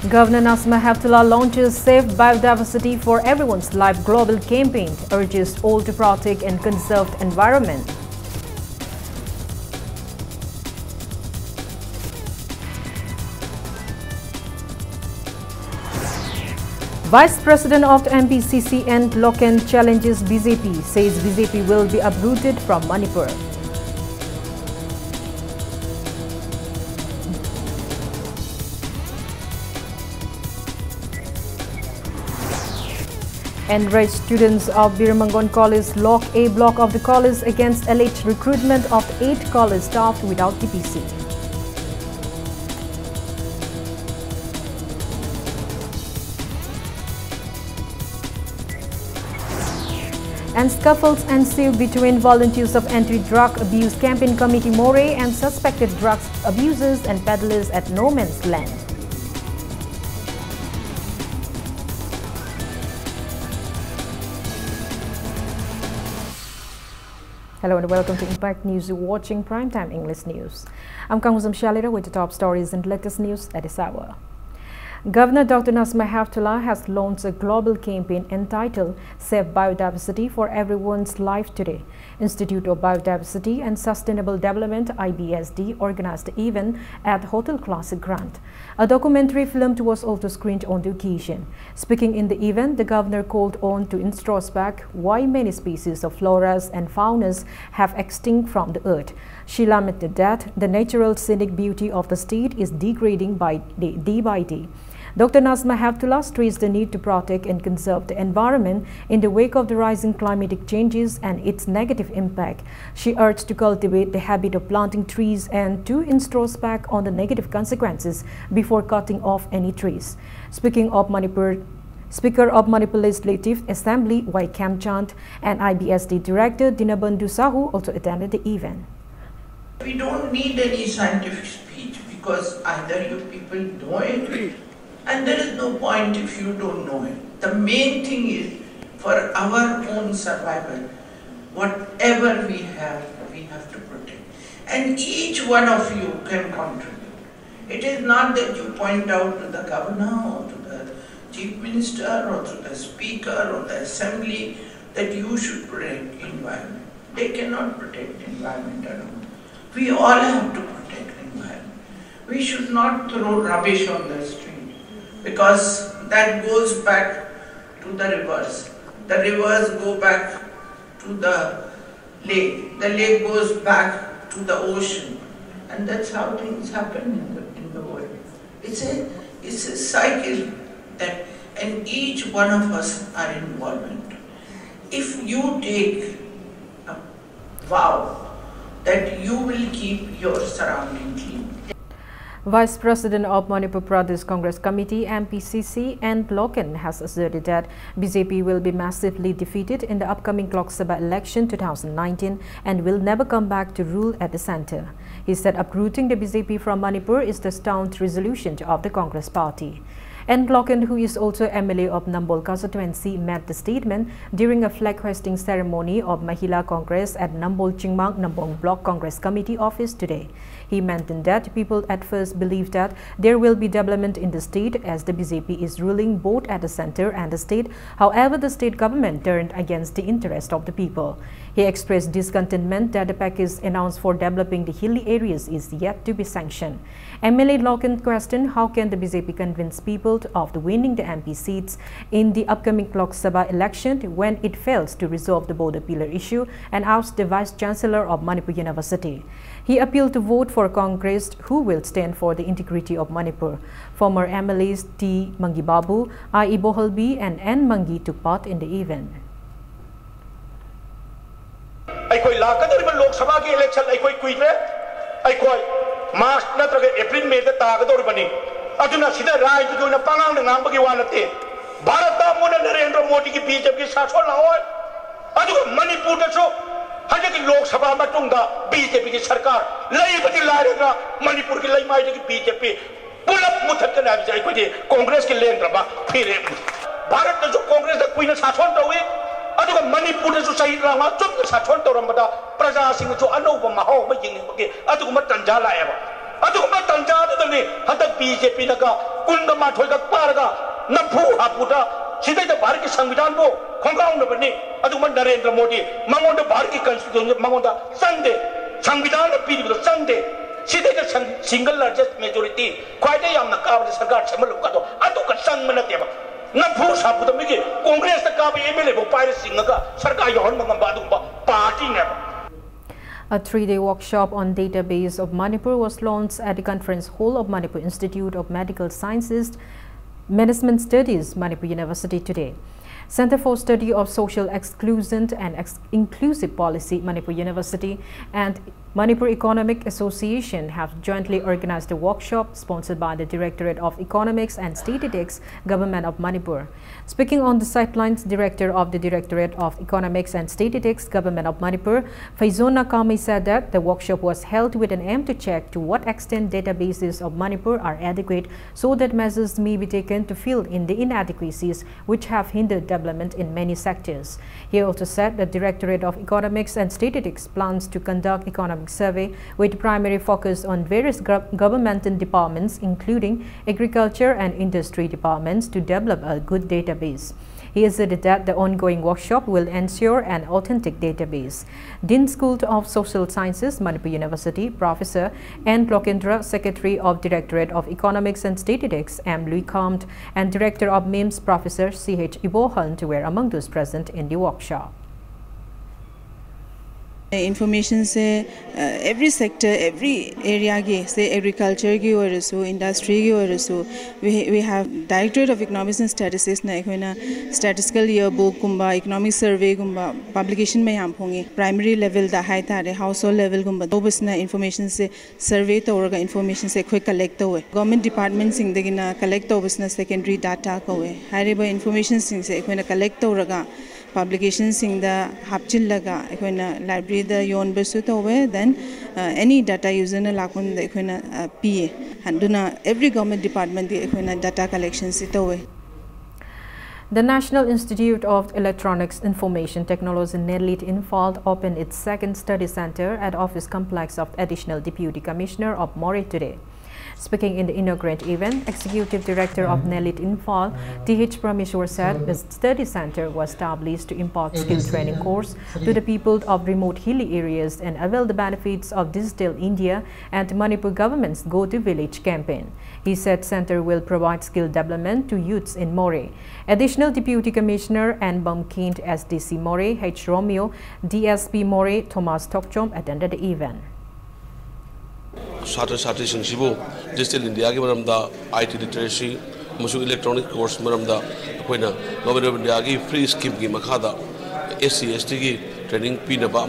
Governor Nazma Heptullah launches Save Biodiversity for Everyone's Life global campaign, urges all to protect and conserve the environment. Vice President of the MPCC N. Loken challenges BJP, says BJP will be uprooted from Manipur. Enraged students of Biramangon College lock A block of the college against alleged recruitment of 8 college staff without TPC. And scuffles ensue between volunteers of Anti-Drug Abuse Campaign Committee Moray and suspected drugs abusers and peddlers at No Man's Land. Hello and welcome to Impact News. You're watching Primetime English News. I'm Kanguzam Shalira with the top stories and latest news at this hour. Governor Dr. Nazma Heptullah has launched a global campaign entitled Save Biodiversity for Everyone's Life today. Institute of Biodiversity and Sustainable Development (IBSD) organized the event at Hotel Classic Grand. A documentary film was also screened on the occasion. Speaking in the event, the governor called on to introspect why many species of floras and faunas have extinct from the earth. She lamented that the natural scenic beauty of the state is degrading day by day. Dr. Nazma Heptullah stressed the need to protect and conserve the environment in the wake of the rising climatic changes and its negative impact. She urged to cultivate the habit of planting trees and to introspect on the negative consequences before cutting off any trees. Speaking of Manipur, Speaker of Manipur Legislative Assembly Y. Kamchand and IBSD Director Dinabandhu Sahu also attended the event. We don't need any scientific speech because either you people know it and there is no point if you don't know it. The main thing is for our own survival, whatever we have to protect. And each one of you can contribute. It is not that you point out to the governor or to the chief minister or to the speaker or the assembly that you should protect environment. They cannot protect environment alone. We all have to protect environment. We should not throw rubbish on the street because that goes back to the rivers. The rivers go back to the lake. The lake goes back to the ocean. And that's how things happen in the world. It's a cycle that, and each one of us are involved. If you take a vow that you will keep your surrounding clean. Vice President of Manipur Pradesh Congress Committee MPCC N. Loken has asserted that BJP will be massively defeated in the upcoming Lok Sabha election 2019 and will never come back to rule at the centre. He said uprooting the BJP from Manipur is the staunch resolution of the Congress party. N. Loken, who is also MLA of Nambol constituency, made the statement during a flag hoisting ceremony of Mahila Congress at Nambol Chingmang Nambong Block Congress Committee office today. He maintained that people at first believed that there will be development in the state as the BJP is ruling both at the centre and the state. However, the state government turned against the interest of the people. He expressed discontentment that the package announced for developing the hilly areas is yet to be sanctioned. MLA Loken questioned how can the BJP convince people of winning the MP seats in the upcoming Lok Sabha election when it fails to resolve the border pillar issue and oust the Vice Chancellor of Manipur University. He appealed to vote for Congress who will stand for the integrity of Manipur. Former MLAs T. Mangi Babu, I. Bohalbi and N. Mangi took part in the event. March natraga April May the Tagadorabani. Aduna Sida Rai to do a Pangan and Nambaki Wanate. Barata Mona Narendra Modi BJP Sasso Law. Adu Manipur show. Hajaki Lok Sabha Matunga, BJP Sarkar, Laibati Lara, Manipur Lai BJP. Pull up Mutakana, Congress Kilendraba, Pire. Barat Congress the Queen of Sason away. Adu Manipur Society Rama took the Saton Ramada, Praja Sing to Anova Maho, making Adu Matanjala ever. अदुगुमा तंजादने हतक BJP नगा कुंड माथोइगा पारगा नफू हापुटा सीधे भारत के संविधान को खोंगाउन बने अदुगुमा नरेंद्र मोदी मंगोंड भारत की कॉन्स्टिट्यूशन मंगोंड संदे संविधान पीरिबो संदे सीधे सिंगल लार्जेस्ट मेजॉरिटी क्वाइटे यामना काब सरकार सेमलुका तो अदुका संग नतेबा नफू सापुदा मिगे कांग्रेस का एमएलए बो पाइर सिंगगा सरकार योहन मंगम बादुबा पार्टी ने A three-day workshop on database of Manipur was launched at the conference hall of Manipur Institute of Medical Sciences, Management Studies, Manipur University today. Center for Study of Social Exclusion and Inclusive Policy, Manipur University, and Manipur Economic Association have jointly organized a workshop sponsored by the Directorate of Economics and Statistics, Government of Manipur. Speaking on the sidelines, Director of the Directorate of Economics and Statistics, Government of Manipur, Faizona Kami said that the workshop was held with an aim to check to what extent databases of Manipur are adequate so that measures may be taken to fill in the inadequacies which have hindered development in many sectors. He also said the Directorate of Economics and Statistics plans to conduct economic survey with primary focus on various governmental departments including agriculture and industry departments to develop a good database. He asserted that the ongoing workshop will ensure an authentic database. Dean School of Social Sciences, Manipur University, Professor N. Lokendra, Secretary of Directorate of Economics and Statistics, M. Louis Comte, and Director of MIMS, Professor C.H. Ibo Hunt were among those present in the workshop. Information से every sector, every area के से agriculture की और सो industry की और सो we have Directorate of Economics and Statistics ना एक होना statistical yearbook कुम्बा economic survey कुम्बा publication में हम होंगे primary level दा है तारे household level कुम्बा तो बस ना information से survey तो और का information से कोई collect तो हुए government department सिंग देगी ना collect तो बस ना secondary data को हुए हरे वो information सिंग से एक होना collect तो और का publication sing the hapchil laga ekhoina library the yon besu towe then any data user na lakun the ekhoina pa handuna every government department the ekhoina data collection si towe. The National Institute of Electronics Information Technology NELIT Infalt opened its second study center at office complex of Additional Deputy Commissioner of More today. Speaking in the inaugural event, Executive Director of NELIT Infal, T.H. Prameshwar said the study center was established to impart skill training course to the people of remote hilly areas and avail the benefits of Digital India and Manipur government's Go to Village campaign. He said center will provide skill development to youths in More. Additional Deputy Commissioner and Bumkind SDC More, H. Romeo, DSP More, Thomas Tokchom attended the event. Satra Satra Singsibu, Digital India, IT literacy, Musu electronic course, Maramda, Government of India, free scheme, Makada, SC/ST training, Pinaba,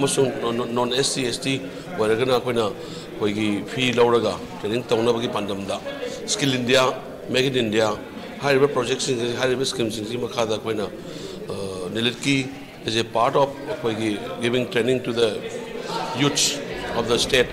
non SC/ST, where Koigi, Fee Lauraga, training Tonabaki Pandamda, Skill India, Make in India, high level projects in high level schemes in Makada, Nilitki is a part of giving training to the youths of the state.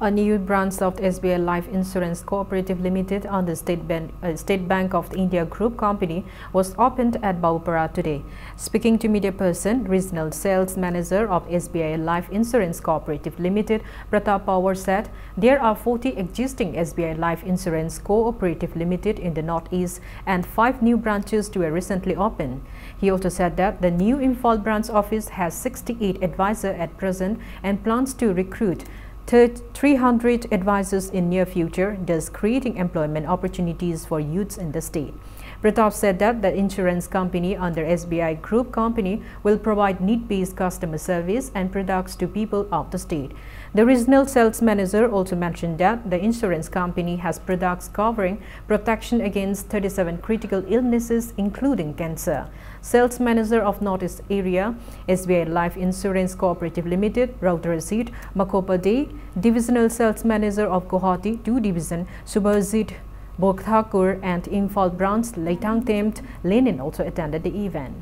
A new branch of SBI Life Insurance Cooperative Limited on the State Bank of India Group Company was opened at Bawupara today. Speaking to media person, Regional Sales Manager of SBI Life Insurance Cooperative Limited, Pratap Power said there are 40 existing SBI Life Insurance Cooperative Limited in the Northeast and 5 new branches were recently opened. He also said that the new Imphal branch office has 68 advisors at present and plans to recruit 300 advisors in near future, thus creating employment opportunities for youths in the state. Pratap said that the insurance company under SBI Group Company will provide need-based customer service and products to people of the state. The regional sales manager also mentioned that the insurance company has products covering protection against 37 critical illnesses, including cancer. Sales manager of Northeast Area, SBI Life Insurance Cooperative Limited, Rautarajit Makopade, divisional sales manager of Guwahati 2 Division, Subhajit Bokthakur, and Imphal branch Leitang Temt Lenin also attended the event.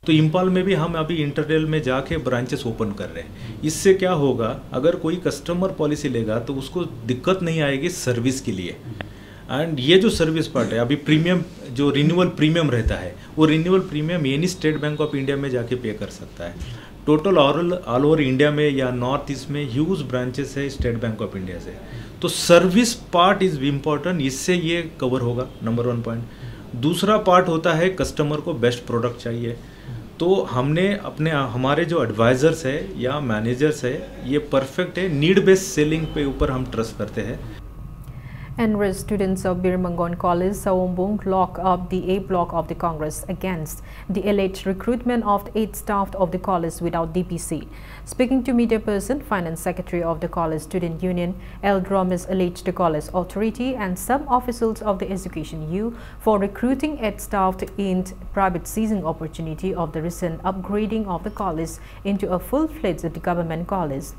तो इम्फाल में भी हम अभी internal में जाके branches open कर रहे हैं। इससे क्या होगा, अगर कोई कस्टमर पॉलिसी लेगा तो उसको दिक्कत नहीं आएगी सर्विस के लिए। एंड ये जो सर्विस पार्ट है अभी प्रीमियम जो रिन्यूअल प्रीमियम रहता है वो renewal premium any state bank of India में जाके पे कर सकता है। टोटल ऑल ओवर इंडिया में या नॉर्थ ईस्ट में ह्यूज ब्रांचेस है स्टेट बैंक ऑफ इंडिया से, तो सर्विस पार्ट इज इम्पॉर्टेंट, इससे ये कवर होगा नंबर 1 पॉइंट। दूसरा पार्ट होता है कस्टमर को बेस्ट प्रोडक्ट चाहिए, तो हमने हमारे जो एडवाइजर्स है या मैनेजर्स है ये परफेक्ट है, नीड बेस्ड सेलिंग पे ऊपर हम ट्रस्ट करते हैं। NRES students of Birmangon College, Sawombong, lock up the A block of the Congress against the alleged recruitment of 8 staff of the college without DPC. Speaking to media person, Finance Secretary of the College Student Union, L. Dromis alleged the college authority and some officials of the Education U for recruiting 8 staff in private seizing opportunity of the recent upgrading of the college into a full-fledged government college.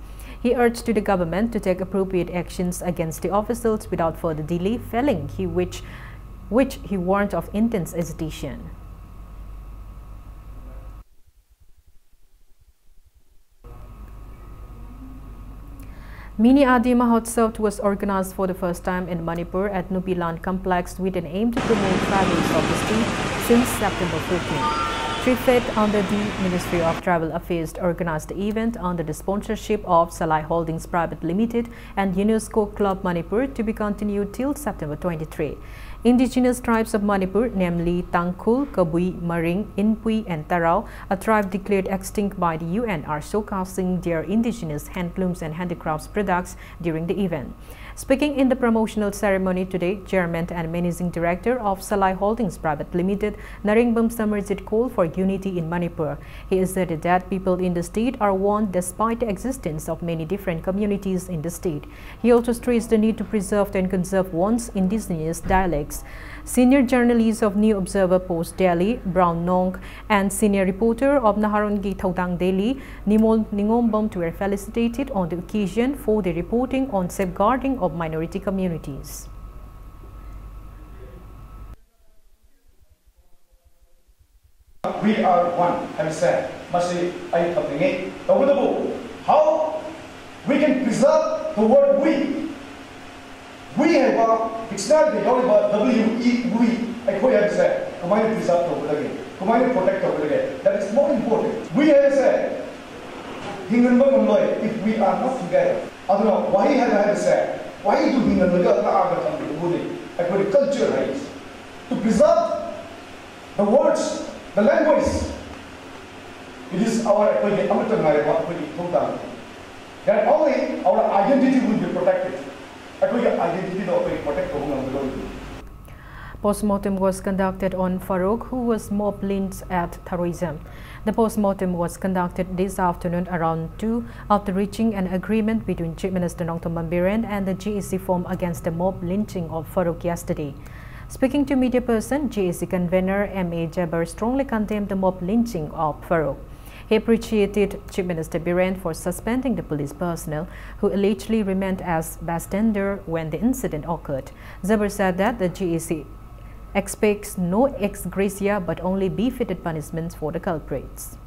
He urged to the government to take appropriate actions against the officials without further delay, failing which he warned of intense agitation. Mini Adi Mahotsav was organized for the first time in Manipur at Nupiland complex with an aim to promote travels of the state since September 14. Trifed under the Ministry of Travel Affairs organized the event under the sponsorship of Salai Holdings Private Limited and UNESCO Club Manipur to be continued till September 23. Indigenous tribes of Manipur, namely Tangkhul, Kabui, Maring, Inpui and Tarau, a tribe declared extinct by the UN, are showcasing their indigenous handlooms and handicrafts products during the event. Speaking in the promotional ceremony today, Chairman and Managing Director of Salai Holdings Private Limited, Naringbam Samarjit called for unity in Manipur. He asserted that people in the state are one despite the existence of many different communities in the state. He also stressed the need to preserve and conserve one's indigenous dialects. Senior journalist of New Observer Post Delhi, Brown Nong, and senior reporter of Naharongi Thaudang Delhi, Nimol Ningombam were felicitated on the occasion for the reporting on safeguarding of minority communities. We are one, have said. How we can preserve the word we. We have a dictionary W-E-We. I have said, combine preserve over again, combine protect over again. That is more important. We have said, if we are not together. I don't know why have said, why do culture rights? To preserve the words, the language. It is our that only our identity will be protected. Postmortem was conducted on Farouk, who was mob lynched at Taroism. The postmortem was conducted this afternoon around 2 after reaching an agreement between Chief Minister Nongtom Bambiren and the GAC form against the mob lynching of Farouk yesterday. Speaking to media person, GAC convener M.A. Jabbar strongly condemned the mob lynching of Farouk. He appreciated Chief Minister Biren for suspending the police personnel who allegedly remained as bystander when the incident occurred. Jabbar said that the GAC expects no ex gratia but only befitted punishments for the culprits.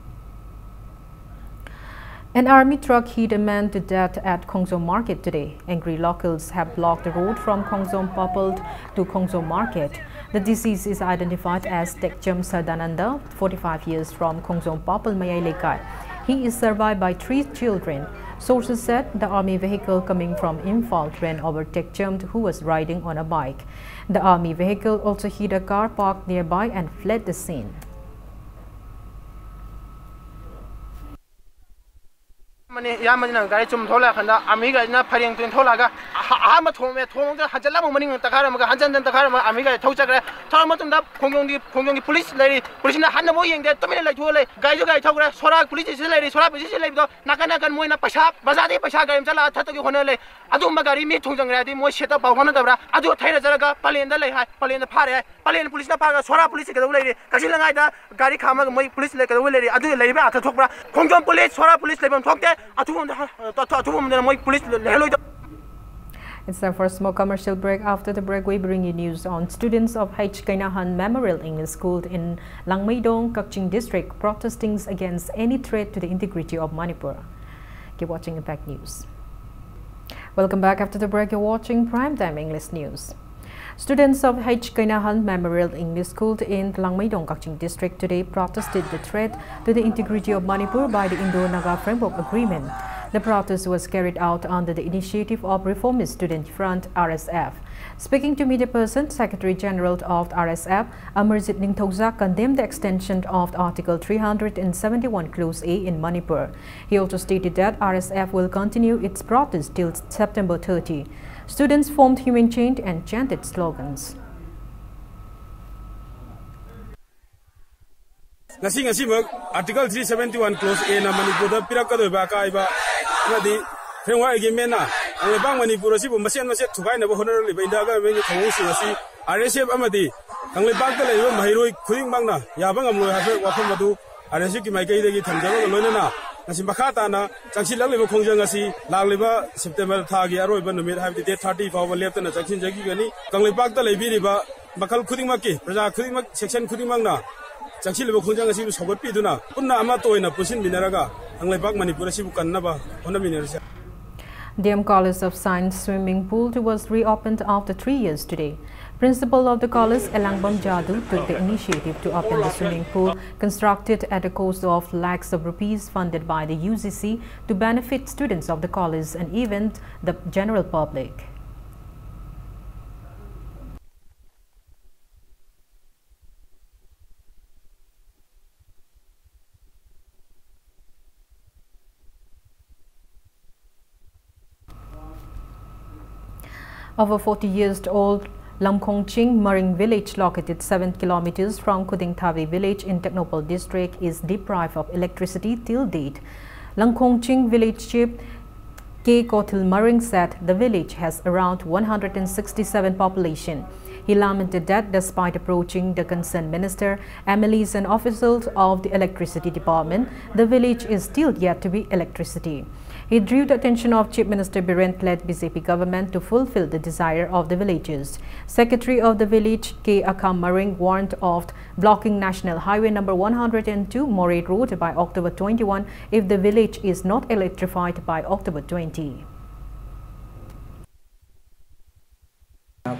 An army truck hit a man to death at Khongzom Market today. Angry locals have blocked the road from Khongzom Poppled to Khongzom Market. The deceased is identified as Tekcham Sardananda, 45 years, from Khongzom Popple Mayai Lekai. He is survived by 3 children. Sources said the army vehicle coming from Imphal ran over Tekcham, who was riding on a bike. The army vehicle also hit a car parked nearby and fled the scene. Yamana Gaichum Tola and Amiga not Paring Tolaga, Hamatom, Hanjala morning Takarama, Hanjan and Takarama, Amiga, Tocha, Tomatum, Kongi police lady, police in the Hanamoying, that Tomila Tole, Gajuga Togra, Sora, police lady, Sora, position lady, Nakanakan Moina Pasha, Bazadi Pashaga, and Jala, Tatu Honole, Adu Magari, me Tungang, more shit about Honadabra, Adu Taylor, Palin the Lehi, Palin the Pare, Palin Police Paga, Sora Police lady, Kashilanga, Gari Kama, my police like a lady, Adu Lady at Tokra, Kongon Police, Sora Police, Leban Tokte. It's time for a small commercial break. After the break, we bring you news on students of H. Kainahan Memorial English School in Langmeidong, Kakching District protesting against any threat to the integrity of Manipur. Keep watching Impact News. Welcome back. After the break, you're watching Primetime English News. Students of H. Kainahan Memorial English School in Langmaidong, Kaching District today protested the threat to the integrity of Manipur by the Indo-Naga Framework Agreement. The protest was carried out under the initiative of Reformist Student Front (RSF). Speaking to media person, Secretary General of RSF, Amarjit Ningthokja, condemned the extension of Article 371 Clause A in Manipur. He also stated that RSF will continue its protest till September 30. Students formed human chain and chanted slogans. Article 371 Clause A na Manipur da pirakado ba kaiba ngadi framework agreement na ang bang Manipur si bumasen thukai na honor liba inda ga men thongu si RSF amadi ang libang ta leiba mahiroi khuding bang na yabang amloi ha wafam madu RSF ki maikai degi thamjaba loina na ngasi bakhata na changsi lagliba khongjang asi lagliba September thagi aroi ban numit habdi date 30 fawa lepta na changsin jagi gani kang libang ta leibi riba bakal khuding makki praja khuding mak section khuding bang na Changsil Bokujang as you sober Piduna, Puna Amato in a Pusin Minaraga, and Lebak Manipurasi Bukanaba, on the Minersa. DM College of Science swimming pool was reopened after 3 years today. Principal of the college, Elangbam Jadu, took the initiative to open the swimming pool constructed at a cost of lakhs of rupees funded by the UGC to benefit students of the college and even the general public. Over 40 years old Lamkhongching Marine village, located 7 kilometers from Kudingthavi village in Technopole district, is deprived of electricity till date. Lamkhongching village chief K. Kothil Maring said the village has around 167 population. He lamented that despite approaching the concerned minister, MLAs and officials of the electricity department, the village is still yet to be electricity. He drew the attention of Chief Minister Birent-led BJP government to fulfill the desire of the villagers. Secretary of the village, K. Akam Maring, warned of blocking National Highway number 102 Moray Road by October 21 if the village is not electrified by October 20.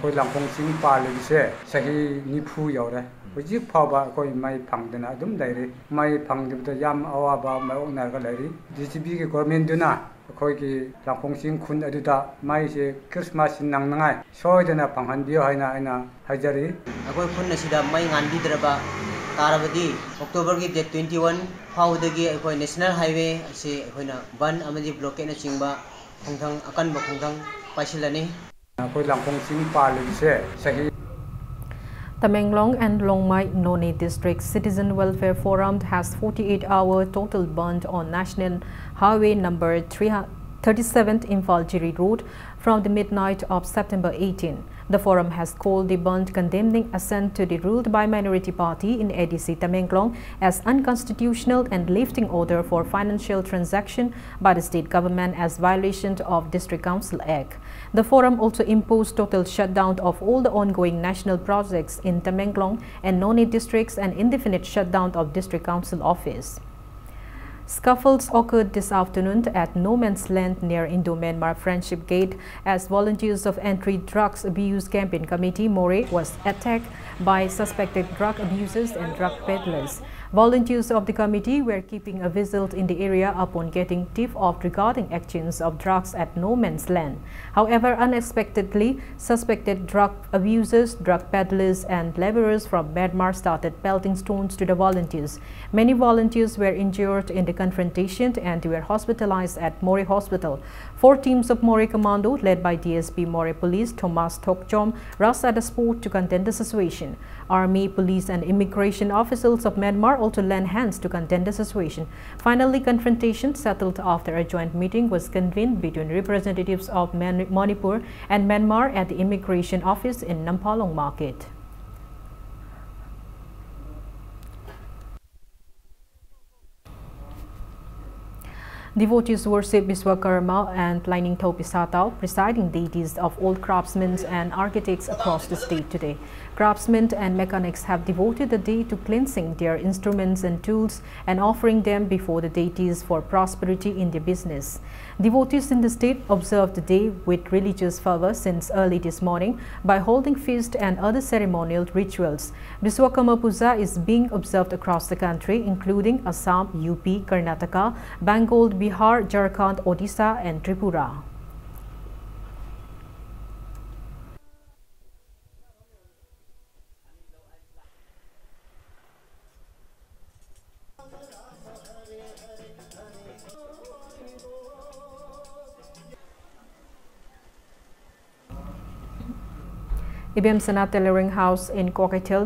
Koi Lampong Sing Pali se sahi nipu yore. Uji phaba koi mai phangdena adum daire mai phangdibda yam awaba mai onar ga lairi DCB ke government duna koi ki Lampong Sing khun aduda mai se Christmas nang nangai soidena phanghan bio haina aina hajari akoi khun asida mai ngandi draba tarabadi October ki date 21 faudagi akoi national highway ase akoina ban amadi blockade na chingba khongthang akan ba khongthang paisilani. Tamenglong and Longmai Noni District Citizen Welfare Forum has 48-hour total ban on National Highway number 37th Imphal-Jiri Road from the midnight of September 18. The forum has called the ban condemning assent to the ruled by minority party in ADC Tamenglong as unconstitutional and lifting order for financial transaction by the state government as violation of District Council Act. The forum also imposed total shutdown of all the ongoing national projects in Tamenglong and Noni districts and indefinite shutdown of District Council office. Scuffles occurred this afternoon at No Man's Land near Indo-Myanmar Friendship Gate as volunteers of Anti-Drugs Abuse Campaign Committee Moray was attacked by suspected drug abusers and drug peddlers. Volunteers of the committee were keeping a vigil in the area upon getting tip-off regarding actions of drugs at No Man's Land. However, unexpectedly, suspected drug abusers, drug peddlers and laborers from Myanmar started pelting stones to the volunteers. Many volunteers were injured in the confrontation and were hospitalized at Moray Hospital. 4 teams of Moray Commando, led by DSP Moray Police Thomas Tokchom, rushed at the spot to contain the situation. Army, police and immigration officials of Myanmar also lent hands to contain the situation. Finally, confrontation settled after a joint meeting was convened between representatives of Manipur and Myanmar at the immigration office in Nampalong Market. Devotees worship Viswakarma and Lainingtho Pisatau, presiding deities of all craftsmen and architects across the state today. Craftsmen and mechanics have devoted the day to cleansing their instruments and tools and offering them before the deities for prosperity in their business. Devotees in the state observed the day with religious fervor since early this morning by holding feast and other ceremonial rituals. Viswakarma Puja is being observed across the country, including Assam, UP, Karnataka, Bengal, Bihar, Jharkhand, Odisha and Tripura. Ibem Sana Tailoring House in Koketil,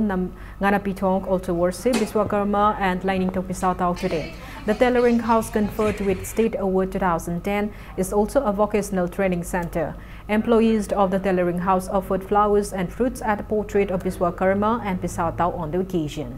Nganapitong also worship Viswakarma and Lainingtho Pisatau today. The Tailoring House, conferred with State Award 2010, is also a vocational training center. Employees of the Tailoring House offered flowers and fruits at a portrait of Viswakarma and Pisatau on the occasion.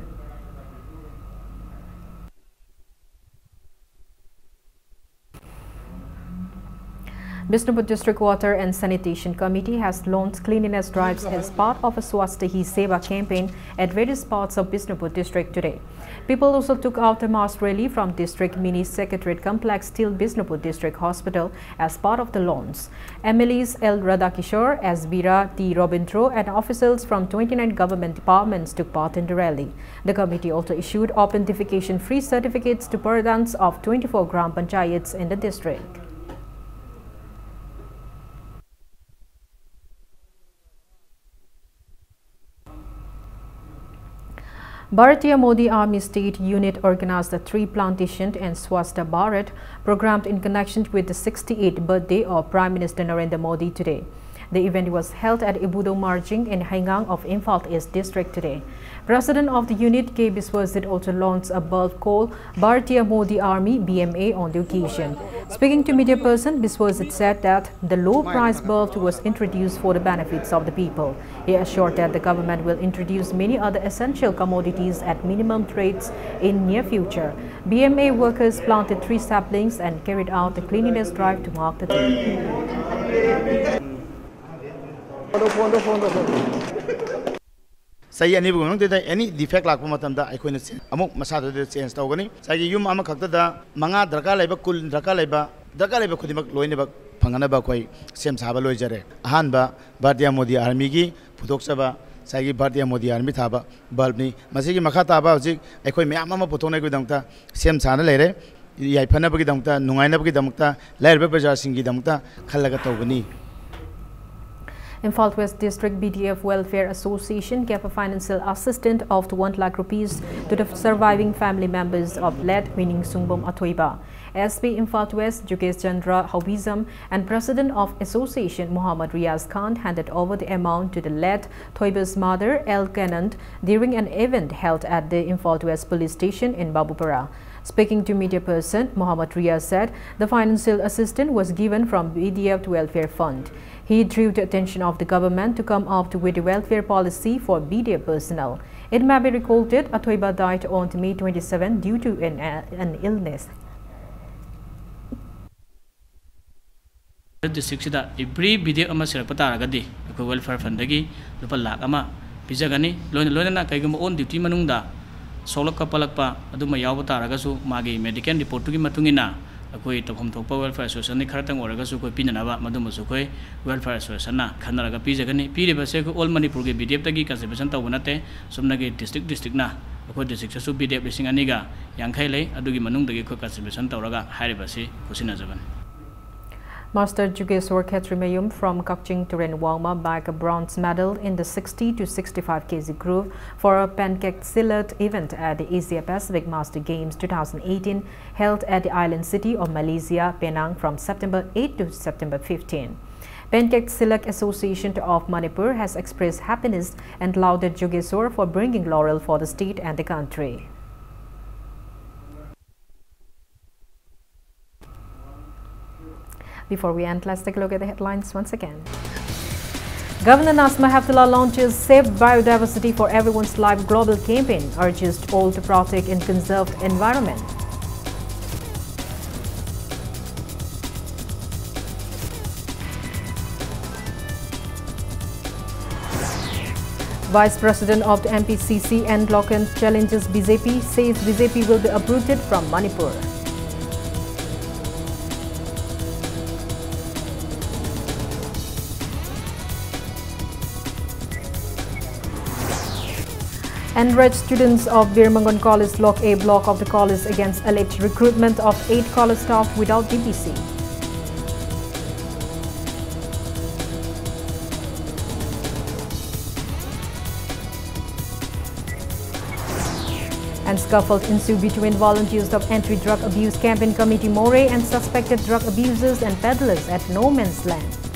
Bishnupur District Water and Sanitation Committee has launched cleanliness drives as part of a Swasthya Hi Seva campaign at various parts of Bishnupur District today. People also took out a mass rally from District Mini Secretariat Complex till Bishnupur District Hospital as part of the launch. MLAs L. Radhakishore, S. Bira, T. Robintro and officials from 29 government departments took part in the rally. The committee also issued open defecation-free certificates to pradhans of 24 Gram Panchayats in the district. Bharatiya Modi Army State Unit organized the tree plantation and Swasthya Bharat programmed in connection with the 68th birthday of Prime Minister Narendra Modi today. The event was held at Ibudo Marjing in Haingang of Imphal East District today. President of the unit, K. Biswajit, also launched a bulb called Bharatiya Modi Army BMA on the occasion. Speaking to media person, Biswajit said that the low-price bulb was introduced for the benefits of the people. He assured that the government will introduce many other essential commodities at minimum rates in near future. BMA workers planted 3 saplings and carried out the cleanliness drive to mark the day. Say any any defect like Matamda, I couldn't among Masada change Togani. Say you Mama Kakta, Manga, Drakaleba, Kul Drakaleba, Drakaleba Kudimak, Loineba, Panganaba Koi, Sam Sabalojare, Hanba, Bharatiya Modi Army, Putoksaba, Sagi Bharatiya Modi Army Taba, Balbni, Masiki Makata, I could make Mama Potone Gudamta, Sam Sana Lere, Yapanabaki Damta, Nuanabaki Damta, Lair Bajar Singi Damta, Kalagatogani. Imphal West District BDF Welfare Association gave a financial assistance of 1 lakh rupees to the surviving family members of late Wining Sungbom Atoiba. SP Imphal West Jugesh Chandra Hawizam and President of Association Muhammad Riaz Khan handed over the amount to the late Thoiba's mother El Canant during an event held at the Imphal West Police Station in Babupara. Speaking to media person, Muhammad Riaz said the financial assistance was given from BDF Welfare Fund. He drew the attention of the government to come up with a welfare policy for BDF personnel. It may be recalled that Atoiba died on May 27 due to an illness. District every BDF ama sirakpata ragadi welfare fund dagi lupa lakh ama pijagani loina na kaigum on duty manungda solok kapalakpa aduma yawa taragasu magi medical report gi matungina akoi topom thokpa welfare association ni kharatang oragasu koi pinanaba madumasu koi welfare association na khanaraga pijagani piriba se ko all Manipur ge BDF tagi conservation tawunate sumna ge district na akoi district su BDF lising aniga yangkhai lei adugi manung dagi ko conservation tawraga hairiba si kusina jaban. Master Jugeswar Khetrimayum from Kakching to Renwangma bagged a bronze medal in the 60 to 65 kg group for a pancake silat event at the Asia Pacific Master Games 2018 held at the island city of Malaysia, Penang from September 8 to September 15. Pancake Silak Association of Manipur has expressed happiness and lauded Jugeswar for bringing laurel for the state and the country. Before we end, let's take a look at the headlines once again. Governor Nasma Hafdullah launches Save Biodiversity for Everyone's Life global campaign, urges all to protect and conserve environment. Vice President of the MPCC N. Loken challenges BJP, says BJP will be uprooted from Manipur. Enraged students of Birmangon College Block A block of the college against alleged recruitment of 8 college staff without DPC. And scuffle ensued between volunteers of Anti-Drug Abuse Campaign Committee Moray and suspected drug abusers and peddlers at No Man's Land.